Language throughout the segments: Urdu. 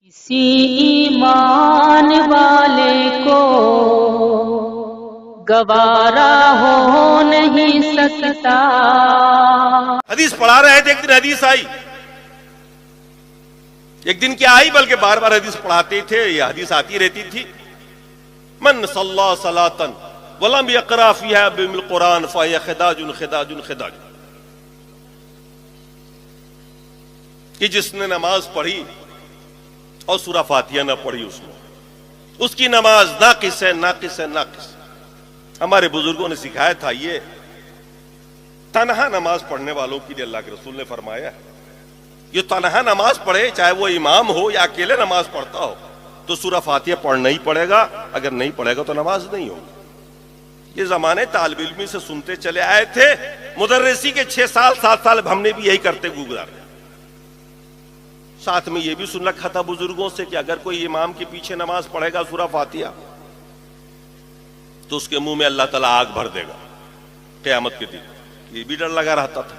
کسی ایمان والے کو گوارا ہو نہیں سکتا۔ حدیث پڑھا رہے تھے، ایک دن حدیث آئی، ایک دن کیا آئی بلکہ بار بار حدیث پڑھاتے تھے، یہ حدیث آتی رہتی تھی، من صلی صلاۃ ولم یقرأ فیہا بأم القرآن فہی خداج خداج خداج، کہ جس نے نماز پڑھی اور سورہ فاتحہ نہ پڑھی اس کی نماز ناقص ہے، ناقص ہے، ناقص۔ ہمارے بزرگوں نے سکھایا تھا، یہ تنہا نماز پڑھنے والوں کے لیے اللہ کے رسول نے فرمایا ہے، یہ تنہا نماز پڑھے، چاہے وہ امام ہو یا اکیلے نماز پڑھتا ہو، تو سورہ فاتحہ پڑھنا ہی پڑے گا، اگر نہیں پڑھے گا تو نماز نہیں ہوگی۔ یہ زمانے طالب علمی سے سنتے چلے آئے تھے، مدرسی کے 6 سال 7 سال ہم نے بھی یہی کرتے گزارے، ساتھ میں یہ بھی سن رکھا تھا بزرگوں سے کہ اگر کوئی امام کے پیچھے نماز پڑھے گا سورہ فاتحہ تو اس کے منہ میں اللہ تعالیٰ آگ بھر دے گا قیامت کے دن۔ یہ بھی ڈر لگا رہتا تھا،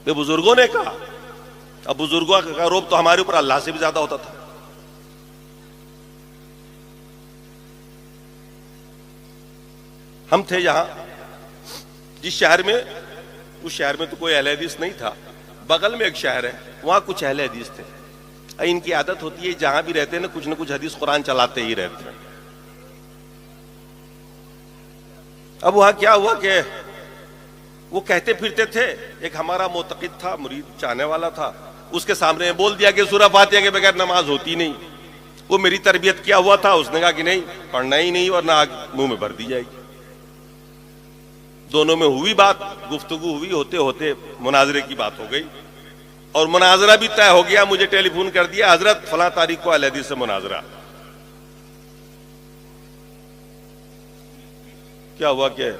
یہ بزرگوں نے کہا۔ اب بزرگوں کا روب تو ہمارے اوپر اللہ سے بھی زیادہ ہوتا تھا۔ ہم تھے یہاں جس شہر میں، اس شہر میں تو کوئی اہل حدیث نہیں تھا، بغل میں ایک شہر ہے، وہاں کچھ اہل حدیث تھے۔ ان کی عادت ہوتی ہے جہاں بھی رہتے ہیں نا کچھ نہ کچھ حدیث قرآن چلاتے ہی رہتے ہیں۔ اب وہاں کیا ہوا کہ وہ کہتے پھرتے تھے، ایک ہمارا معتقد تھا، مرید چاہنے والا تھا، اس کے سامنے بول دیا کہ سورہ فاتحہ کے بغیر نماز ہوتی نہیں۔ وہ میری تربیت کیا ہوا تھا، اس نے کہا کہ نہیں، پڑھنا ہی نہیں ورنہ آگ منہ میں بھر دی جائے گی۔ دونوں میں ہوئی بات، گفتگو ہوئی، ہوتے ہوتے مناظرے کی بات ہو گئی، اور مناظرہ بھی طے ہو گیا۔ مجھے ٹیلی فون کر دیا، حضرت فلاں تاریخ کو اہل حدیث سے مناظرہ۔ کیا ہوا کہ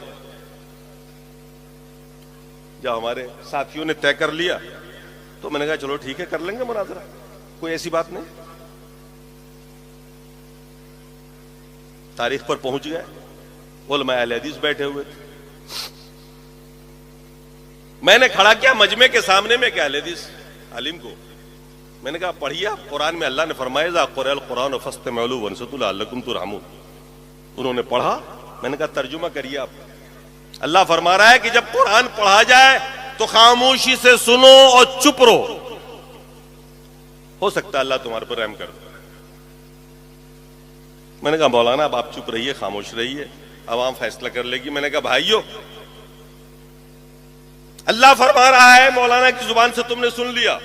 جب ہمارے ساتھیوں نے طے کر لیا تو میں نے کہا چلو ٹھیک ہے، کر لیں گے مناظرہ، کوئی ایسی بات نہیں۔ تاریخ پر پہنچ گئے، علماء اہل حدیث بیٹھے ہوئے تھے، میں نے کھڑا کیا مجمع کے سامنے میں کہ اہل حدیث عالم کو میں نے کہا پڑھیے، قرآن میں اللہ نے فرمایا اذا قرئ القرآن فاستمعوا له وانصتوا لعلکم ترحمون۔ انہوں نے پڑھا، میں نے کہا ترجمہ کریے آپ۔ اللہ فرما رہا ہے کہ جب قرآن پڑھا جائے تو خاموشی سے سنو اور چپ رہو، ہو سکتا ہے اللہ تمہارے پر رحم کر دے۔ میں نے کہا مولانا اب آپ چپ رہیے، خاموش رہیے، عوام فیصلہ کر لے گی۔ میں نے کہا بھائیو، اللہ فرما رہا ہے، مولانا کی زبان سے تم نے سن لیا،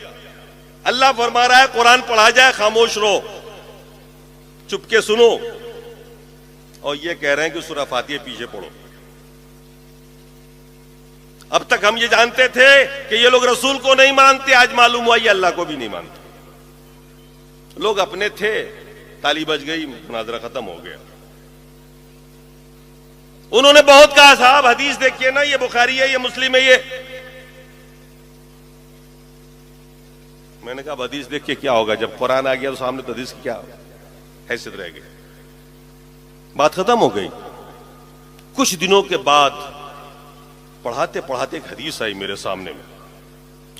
اللہ فرما رہا ہے قرآن پڑھا جائے خاموش رہو، چپ کے سنو، اور یہ کہہ رہے ہیں کہ سورہ فاتحہ پیچھے پڑھو۔ اب تک ہم یہ جانتے تھے کہ یہ لوگ رسول کو نہیں مانتے، آج معلوم ہوا یہ اللہ کو بھی نہیں مانتے۔ لوگ اپنے تھے، تالی بج گئی، مناظرہ ختم ہو گیا۔ انہوں نے بہت کہا صاحب حدیث دیکھیے نا، یہ بخاری ہے، یہ مسلم ہے، یہ۔ میں نے کہا اب حدیث دیکھ کے کیا ہوگا، جب قرآن آ گیا تو سامنے تو حدیث کی کیا حیثیت رہ گئی۔ بات ختم ہو گئی۔ کچھ دنوں کے بعد پڑھاتے پڑھاتے ایک حدیث آئی میرے سامنے میں،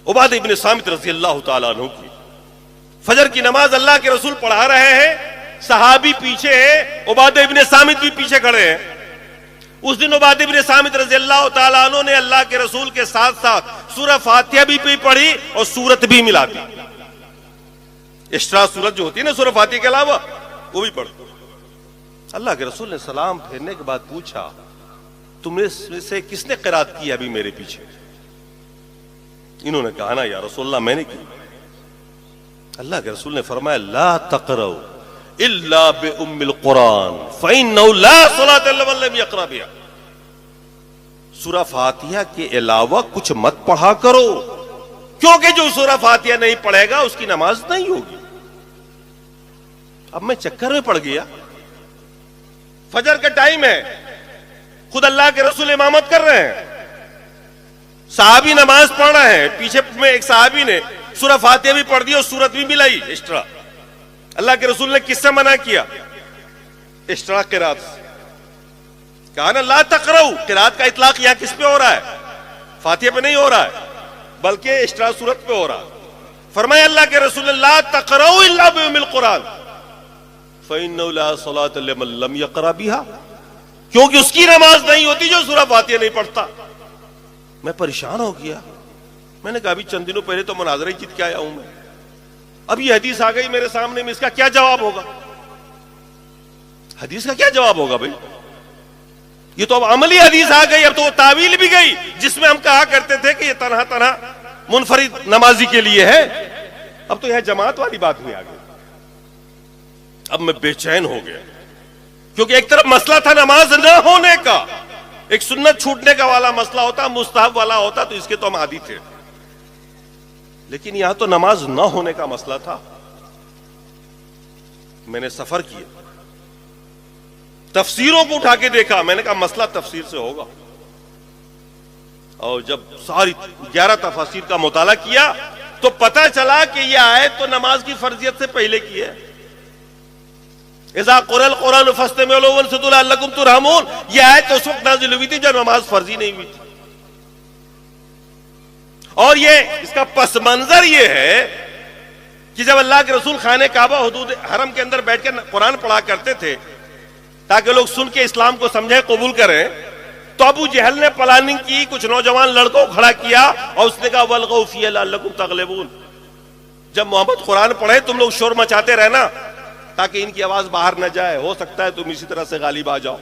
عبادہ ابن صامت رضی اللہ تعالیٰ عنہ کی۔ فجر کی نماز اللہ کے رسول پڑھا رہے ہیں، صحابی پیچھے ہیں، عبادہ ابن صامت بھی پیچھے کھڑے ہیں۔ اس دن عبادہ ابن صامت رضی اللہ تعالیٰ عنہ نے اللہ کے رسول کے ساتھ ساتھ سورہ فاتحہ بھی پڑھی اور سورت بھی ملا دی، ایکسٹرا سورت جو ہوتی ہے نا سورہ فاتحہ کے علاوہ، وہ بھی پڑھ۔ اللہ کے رسول نے سلام پھیرنے کے بعد پوچھا تم نے سے کس نے قرات کی ابھی میرے پیچھے؟ انہوں نے کہا نا یا رسول اللہ میں نے کی۔ اللہ کے رسول نے فرمایا لا تقرؤ الا بأم القرآن فإنه لا صلاة لمن لم يقرأ بها۔ سورہ فاتحہ کے علاوہ کچھ مت پڑھا کرو، کیونکہ جو سورہ فاتحہ نہیں پڑھے گا اس کی نماز نہیں ہوگی۔ اب میں چکر میں پڑ گیا، فجر کا ٹائم ہے، خود اللہ کے رسول امامت کر رہے ہیں، صحابی نماز پڑھ رہے ہیں، پیچھے میں ایک صحابی نے سورہ فاتحہ بھی پڑھ دی اور سورت بھی ملائی ایکسٹرا۔ اللہ کے رسول نے کس سے منع کیا؟ ایکسٹرا قرات سے۔ کہا نا لا تقرؤ، قرات کا اطلاق یہاں کس پہ ہو رہا ہے؟ فاتحہ پہ نہیں ہو رہا ہے، بلکہ ایکسٹرا سورت پہ ہو رہا ہے۔ فرمایا اللہ کے رسول لا تقرؤوا الا بأم القرآن فإنه لا صلاة لمن لم يقرأ بها، کیونکہ اس کی نماز نہیں ہوتی جو سورہ فاتحہ نہیں پڑھتا۔ میں پریشان ہو گیا، میں نے کہا ابھی چند دنوں پہلے تو مناظرہ ہی جیت کے آیا ہوں میں، اب یہ حدیث آ گئی میرے سامنے میں، اس کا کیا جواب ہوگا؟ حدیث کا کیا جواب ہوگا بھائی؟ یہ تو اب عملی حدیث آ گئی، اب تو وہ تعویل بھی گئی جس میں ہم کہا کرتے تھے کہ یہ تنہا تنہا منفرد نمازی کے لیے ہے، اب تو یہ جماعت والی بات میں آ گئی۔ اب میں بے چین ہو گیا، کیونکہ ایک طرف مسئلہ تھا نماز نہ ہونے کا، ایک سنت چھوٹنے کا والا مسئلہ ہوتا، مستحب والا ہوتا تو اس کے تو ہم عادی تھے، لیکن یہاں تو نماز نہ ہونے کا مسئلہ تھا۔ میں نے سفر کیا، تفسیروں کو اٹھا کے دیکھا، میں نے کہا مسئلہ تفسیر سے ہوگا، اور جب ساری 11 تفاسیر کا مطالعہ کیا تو پتہ چلا کہ یہ آیت تو نماز کی فرضیت سے پہلے کی ہے۔ اذا قرئ القرآن فاستمعوا له وانصتوا لعلکم ترحمون، یہ آیت اس وقت نازل ہوئی تھی جب نماز فرضی نہیں ہوئی تھی۔ اور یہ اس کا پس منظر یہ ہے کہ جب اللہ کے رسول خانہ کعبہ حدود حرم کے اندر بیٹھ کے قرآن پڑھا کرتے تھے تاکہ لوگ سن کے اسلام کو سمجھیں قبول کریں، تو ابو جہل نے پلاننگ کی، کچھ نوجوان لڑکوں کو کھڑا کیا اور اس نے کہا وَالْغَوْا فِيهَا لَعَلَّكُمْ تَغْلِبُونَ، جب محمد قرآن پڑھے تم لوگ شور مچاتے رہنا تاکہ ان کی آواز باہر نہ جائے، ہو سکتا ہے تم اسی طرح سے غالب آ جاؤ۔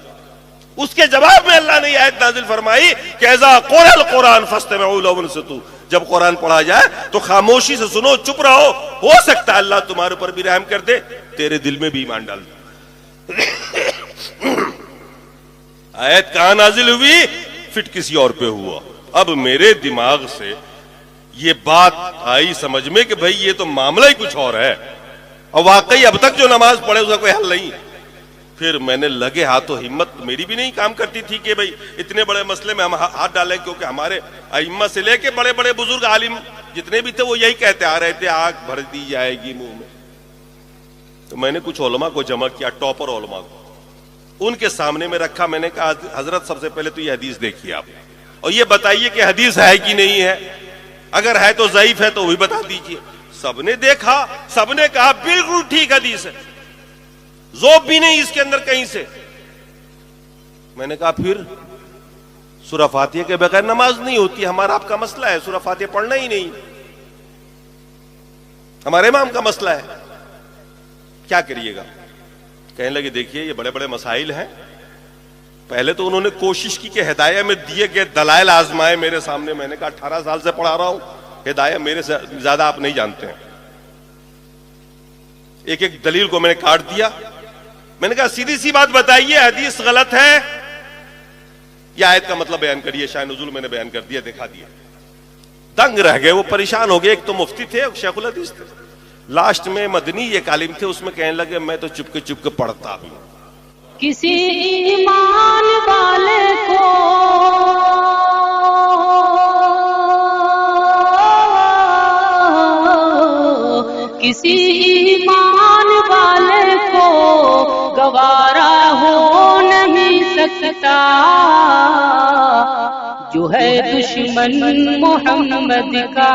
اس کے جواب میں اللہ نے یہ آیت نازل فرمائی کہ اذا قرئ القرآن فاستمعوا له وانصتوا، جب قرآن پڑھا جائے تو خاموشی سے سنو، چپ رہو، ہو سکتا ہے اللہ تمہارے اوپر بھی رحم کر دے، تیرے دل میں بھی ایمان ڈال دے۔ آیت کہاں نازل ہوئی؟ فٹ کسی اور پہ ہوا۔ اب میرے دماغ سے یہ بات آئی سمجھ میں کہ بھئی یہ تو معاملہ ہی کچھ اور ہے، اور واقعی اب تک جو نماز پڑھے اس کا کوئی حل نہیں۔ پھر میں نے لگے ہاتھوں، ہمت میری بھی نہیں کام کرتی تھی کہ بھئی اتنے بڑے مسئلے میں ہم ہاتھ ڈالیں، کیونکہ ہمارے ائمہ سے لے کے بڑے بڑے بزرگ عالم جتنے بھی تھے وہ یہی کہتے آ رہے تھے آنکھ بھر دی جائے گی منہ میں۔ تو میں نے کچھ علماء کو جمع کیا، ٹاپر علماء کو، ان کے سامنے میں رکھا، میں نے کہا حضرت سب سے پہلے تو یہ حدیث دیکھیے آپ، اور یہ بتائیے کہ حدیث ہے کہ نہیں ہے، اگر ہے تو ضعیف ہے تو وہی بتا دیجیے۔ سب نے دیکھا، سب نے کہا بالکل ٹھیک حدیث ہے، ذوب بھی نہیں اس کے اندر کہیں سے۔ میں نے کہا پھر سورہ فاتحہ کے بغیر نماز نہیں ہوتی، ہمارا آپ کا مسئلہ ہے سورہ فاتحہ پڑھنا ہی نہیں، ہمارے امام کا مسئلہ ہے، کیا کریے گا؟ کہنے لگے دیکھیے یہ بڑے بڑے مسائل ہیں، پہلے تو انہوں نے کوشش کی کہ ہدایہ میں دیے گئے دلائل آزمائے میرے سامنے۔ میں نے کہا 18 سال سے پڑھا رہا ہوں، ہدایہ میرے سے زیادہ آپ نہیں جانتے ہیں۔ ایک ایک دلیل کو میں نے کاٹ دیا، میں نے کہا سیدھی سی بات بتائیے حدیث غلط ہے یا آیت کا مطلب بیان کریے، شاہ نزول میں نے بیان کر دیا، دکھا دیا۔ دنگ رہ گئے، وہ پریشان ہو گئے، ایک تو مفتی تھے ایک شیخ الحدیث تھے، لاسٹ میں مدنی ایک عالم تھے، اس میں کہنے لگے میں تو چپ کے پڑھتا بھی ہوں۔ کسی ایمان والے کو کسی ایمان والے کو گوارا ہو نہیں سکتا جو ہے دشمن محمد کا،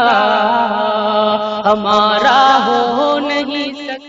ہمارا ہو نہیں سکتا۔